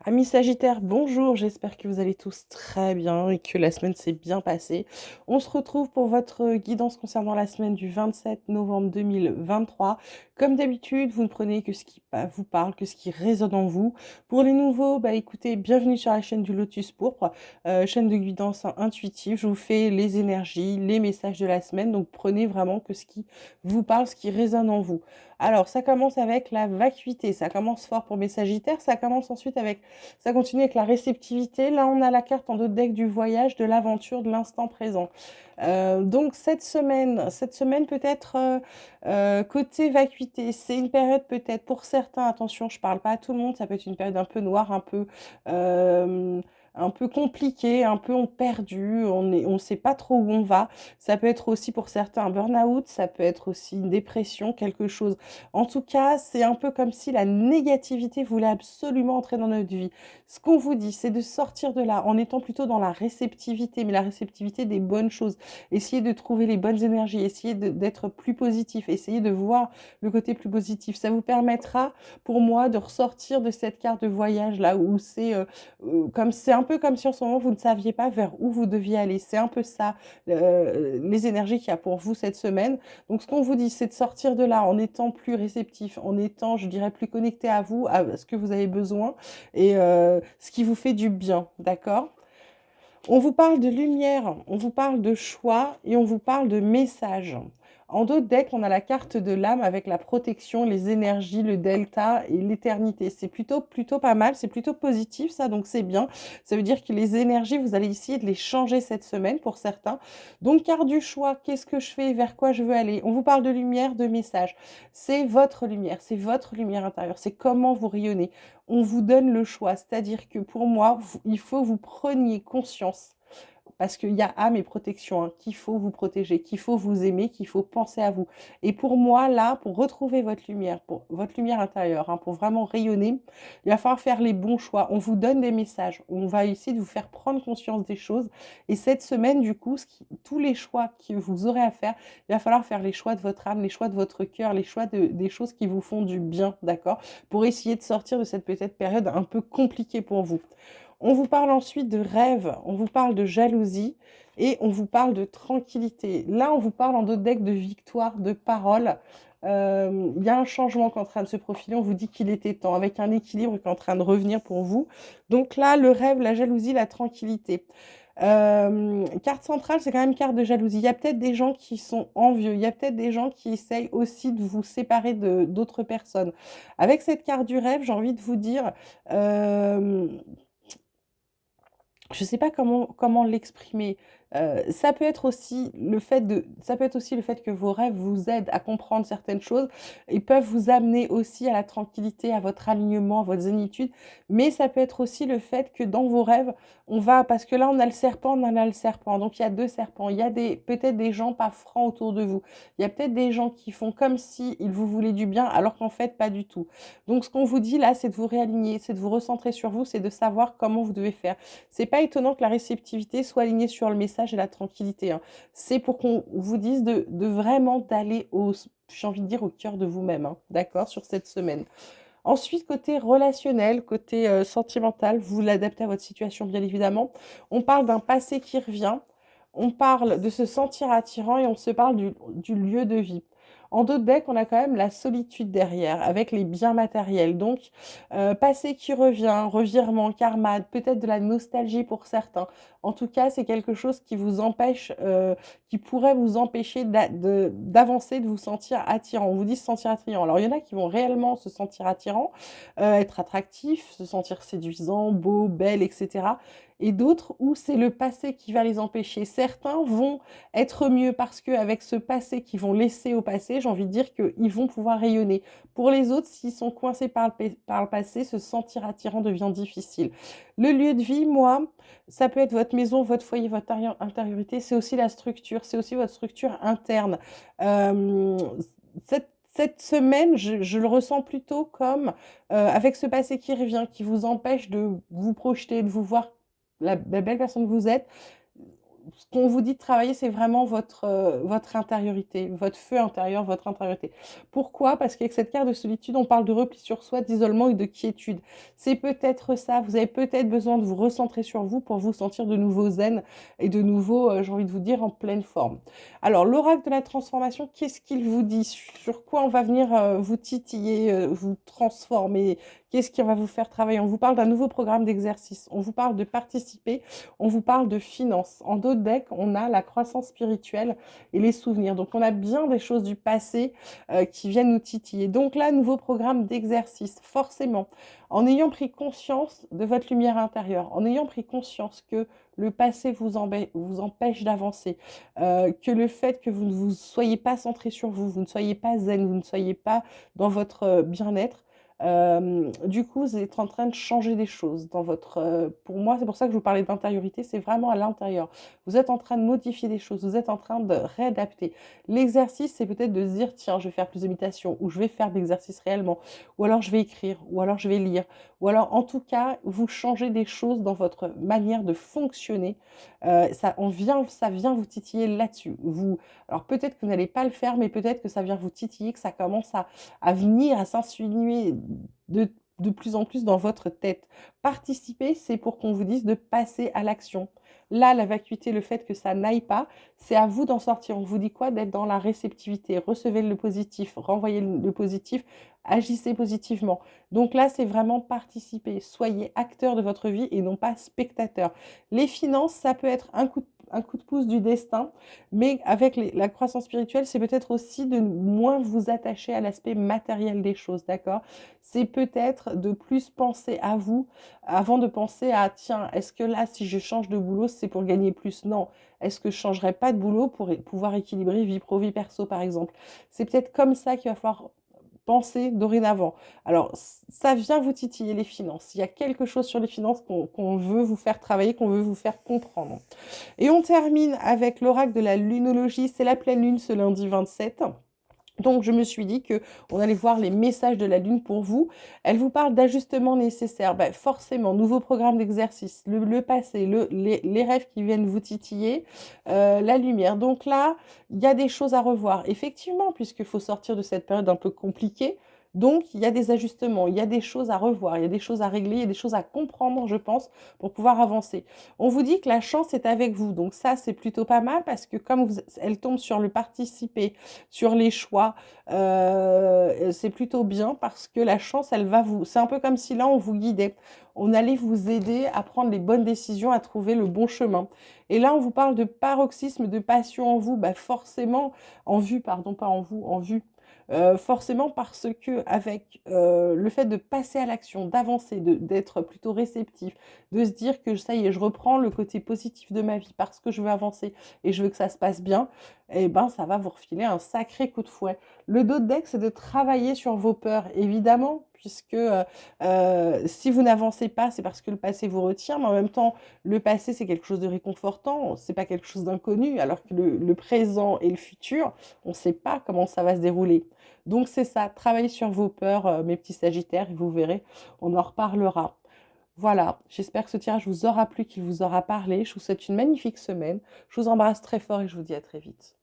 Amis Sagittaires, bonjour, j'espère que vous allez tous très bien et que la semaine s'est bien passée. On se retrouve pour votre guidance concernant la semaine du 27 novembre 2023. Comme d'habitude, vous ne prenez que ce qui vous parle, que ce qui résonne en vous. Pour les nouveaux, écoutez, bienvenue sur la chaîne du Lotus Pourpre, chaîne de guidance intuitive. Je vous fais les énergies, les messages de la semaine, donc prenez vraiment que ce qui vous parle, ce qui résonne en vous. Alors, ça commence avec la vacuité, ça commence fort pour mes Sagittaires, ça commence ensuite avec ça continue avec la réceptivité. Là, on a la carte en dos de deck du voyage, de l'aventure, de l'instant présent. Donc cette semaine peut-être côté vacuité, c'est une période peut-être pour certains, attention, je parle pas à tout le monde, ça peut être une période un peu noire, euh, un peu compliquée, un peu perdu, on sait pas trop où on va. Ça peut être aussi pour certains un burn-out, ça peut être aussi une dépression, quelque chose. En tout cas, c'est un peu comme si la négativité voulait absolument entrer dans notre vie. Ce qu'on vous dit, c'est de sortir de là en étant plutôt dans la réceptivité, mais la réceptivité des bonnes choses. Essayez de trouver les bonnes énergies, essayez d'être plus positif, essayez de voir le côté plus positif. Ça vous permettra, pour moi, de ressortir de cette carte de voyage là où c'est un peu comme si en ce moment vous ne saviez pas vers où vous deviez aller. C'est un peu ça, les énergies qu'il y a pour vous cette semaine. Donc, ce qu'on vous dit, c'est de sortir de là en étant plus réceptif, en étant, je dirais, plus connecté à vous, à ce que vous avez besoin et ce qui vous fait du bien, d'accord? On vous parle de lumière, on vous parle de choix et on vous parle de message. En dos de deck, on a la carte de l'âme avec la protection, les énergies, le delta et l'éternité. C'est plutôt pas mal, c'est plutôt positif ça, donc c'est bien. Ça veut dire que les énergies, vous allez essayer de les changer cette semaine pour certains. Donc, carte du choix, qu'est-ce que je fais, vers quoi je veux aller? On vous parle de lumière, de message. C'est votre lumière intérieure, c'est comment vous rayonnez. On vous donne le choix. C'est-à-dire que pour moi, il faut que vous preniez conscience, parce qu'il y a âme et protection, hein, qu'il faut vous protéger, qu'il faut vous aimer, qu'il faut penser à vous. Et pour moi, là, pour retrouver votre lumière, pour votre lumière intérieure, hein, pour vraiment rayonner, il va falloir faire les bons choix. On vous donne des messages, on va essayer de vous faire prendre conscience des choses. Et cette semaine, du coup, tous les choix que vous aurez à faire, il va falloir faire les choix de votre âme, les choix de votre cœur, les choix des choses qui vous font du bien, d'accord? Pour essayer de sortir de cette peut-être période un peu compliquée pour vous. On vous parle ensuite de rêve, on vous parle de jalousie et on vous parle de tranquillité. Là, on vous parle en d'autres decks de victoire, de parole. Il y a un changement qui est en train de se profiler. On vous dit qu'il était temps, avec un équilibre qui est en train de revenir pour vous. Donc là, le rêve, la jalousie, la tranquillité. Carte centrale, c'est quand même carte de jalousie. Il y a peut-être des gens qui sont envieux. Il y a peut-être des gens qui essayent aussi de vous séparer de d'autres personnes. Avec cette carte du rêve, j'ai envie de vous dire, euh, je sais pas comment l'exprimer. Ça peut être aussi le fait que vos rêves vous aident à comprendre certaines choses et peuvent vous amener aussi à la tranquillité, à votre alignement, à votre zénitude. Mais ça peut être aussi le fait que dans vos rêves, parce que là on a le serpent, on en a le serpent. Donc il y a deux serpents. Il y a peut-être des gens pas francs autour de vous. Il y a peut-être des gens qui font comme si ils vous voulaient du bien, alors qu'en fait pas du tout. Donc ce qu'on vous dit là, c'est de vous réaligner, c'est de vous recentrer sur vous, c'est de savoir comment vous devez faire. C'est pas étonnant que la réceptivité soit alignée sur le message et la tranquillité, hein. C'est pour qu'on vous dise de vraiment d'aller j'ai envie de dire, au cœur de vous-même, hein, d'accord, sur cette semaine. Ensuite, côté relationnel, côté sentimental, vous l'adaptez à votre situation, bien évidemment. On parle d'un passé qui revient, on parle de se sentir attirant et on se parle du lieu de vie. En dos de deck, on a quand même la solitude derrière, avec les biens matériels. Donc, passé qui revient, revirement, karma, peut-être de la nostalgie pour certains. En tout cas, c'est quelque chose qui vous empêche, qui pourrait vous empêcher d'avancer, de vous sentir attirant. On vous dit se sentir attirant. Alors, il y en a qui vont réellement se sentir attirant, être attractif, se sentir séduisant, beau, belle, etc. Et d'autres où c'est le passé qui va les empêcher. Certains vont être mieux parce qu'avec ce passé qu'ils vont laisser au passé, j'ai envie de dire qu'ils vont pouvoir rayonner. Pour les autres, s'ils sont coincés par le passé, se sentir attirant devient difficile. Le lieu de vie, moi, ça peut être votre maison, votre foyer, votre intériorité, c'est aussi la structure, c'est aussi votre structure interne. Euh, cette semaine, je le ressens plutôt comme avec ce passé qui revient, qui vous empêche de vous projeter, de vous voir la belle personne que vous êtes. ce qu'on vous dit de travailler, c'est vraiment votre intériorité, votre feu intérieur, votre intériorité. Pourquoi? Parce qu'avec cette carte de solitude, on parle de repli sur soi, d'isolement et de quiétude. C'est peut-être ça, vous avez peut-être besoin de vous recentrer sur vous pour vous sentir de nouveau zen et de nouveau, j'ai envie de vous dire, en pleine forme. Alors, l'oracle de la transformation, qu'est-ce qu'il vous dit? Sur quoi on va venir vous titiller, vous transformer? Qu'est-ce qui va vous faire travailler? On vous parle d'un nouveau programme d'exercice, on vous parle de participer, on vous parle de finances. En dos de deck, on a la croissance spirituelle et les souvenirs. Donc, on a bien des choses du passé qui viennent nous titiller. Donc là, nouveau programme d'exercice, forcément, en ayant pris conscience de votre lumière intérieure, en ayant pris conscience que le passé vous empêche d'avancer, que le fait que vous ne vous soyez pas centré sur vous, vous ne soyez pas zen, vous ne soyez pas dans votre bien-être, du coup, vous êtes en train de changer des choses dans votre... pour moi, c'est pour ça que je vous parlais d'intériorité, c'est vraiment à l'intérieur. Vous êtes en train de modifier des choses, vous êtes en train de réadapter. L'exercice, c'est peut-être de se dire, tiens, je vais faire plus de méditation, ou je vais faire de l'exercice réellement, ou alors je vais écrire, ou alors je vais lire, ou alors en tout cas, vous changez des choses dans votre manière de fonctionner. Ça vient vous titiller là-dessus. Alors peut-être que vous n'allez pas le faire, mais peut-être que ça vient vous titiller, que ça commence à venir, à s'insinuer de, de plus en plus dans votre tête. Participer, c'est pour qu'on vous dise de passer à l'action. Là, la vacuité, le fait que ça n'aille pas, c'est à vous d'en sortir. On vous dit quoi? D'être dans la réceptivité. Recevez le positif, renvoyez le positif, agissez positivement. Donc là, c'est vraiment participer. Soyez acteur de votre vie et non pas spectateur. Les finances, ça peut être un coup de pouce du destin, mais avec la croissance spirituelle, c'est peut-être aussi de moins vous attacher à l'aspect matériel des choses, d'accord? C'est peut-être de plus penser à vous avant de penser à, tiens, est-ce que là, si je change de boulot, c'est pour gagner plus? Non. Est-ce que je changerais pas de boulot pour pouvoir équilibrer vie pro, vie perso, par exemple? C'est peut-être comme ça qu'il va falloir penser dorénavant. Alors, ça vient vous titiller les finances. Il y a quelque chose sur les finances qu'on veut vous faire travailler, qu'on veut vous faire comprendre. Et on termine avec l'oracle de la lunologie. C'est la pleine lune ce lundi 27. Donc, je me suis dit que on allait voir les messages de la Lune pour vous. Elle vous parle d'ajustements nécessaires. Ben, forcément, nouveau programme d'exercice, le passé, les rêves qui viennent vous titiller, la lumière. Donc là, il y a des choses à revoir. Effectivement, puisqu'il faut sortir de cette période un peu compliquée. Donc, il y a des ajustements, il y a des choses à revoir, il y a des choses à régler, il y a des choses à comprendre, je pense, pour pouvoir avancer. On vous dit que la chance est avec vous. Donc ça, c'est plutôt pas mal parce que comme elle tombe sur le participer, sur les choix, c'est plutôt bien parce que la chance, elle va vous... C'est un peu comme si là, on vous guidait. On allait vous aider à prendre les bonnes décisions, à trouver le bon chemin. Et là, on vous parle de paroxysme de passion en vous, bah forcément, en vue, pardon, pas en vous, en vue. Forcément parce que avec le fait de passer à l'action, d'avancer, d'être plutôt réceptif, de se dire que ça y est, je reprends le côté positif de ma vie parce que je veux avancer et je veux que ça se passe bien, et ben ça va vous refiler un sacré coup de fouet. Le dos de deck, c'est de travailler sur vos peurs, évidemment, puisque si vous n'avancez pas, c'est parce que le passé vous retient, mais en même temps, le passé, c'est quelque chose de réconfortant, c'est pas quelque chose d'inconnu, alors que le présent et le futur, on ne sait pas comment ça va se dérouler. Donc c'est ça, travaillez sur vos peurs, mes petits sagittaires, et vous verrez, on en reparlera. Voilà, j'espère que ce tirage vous aura plu, qu'il vous aura parlé. Je vous souhaite une magnifique semaine. Je vous embrasse très fort et je vous dis à très vite.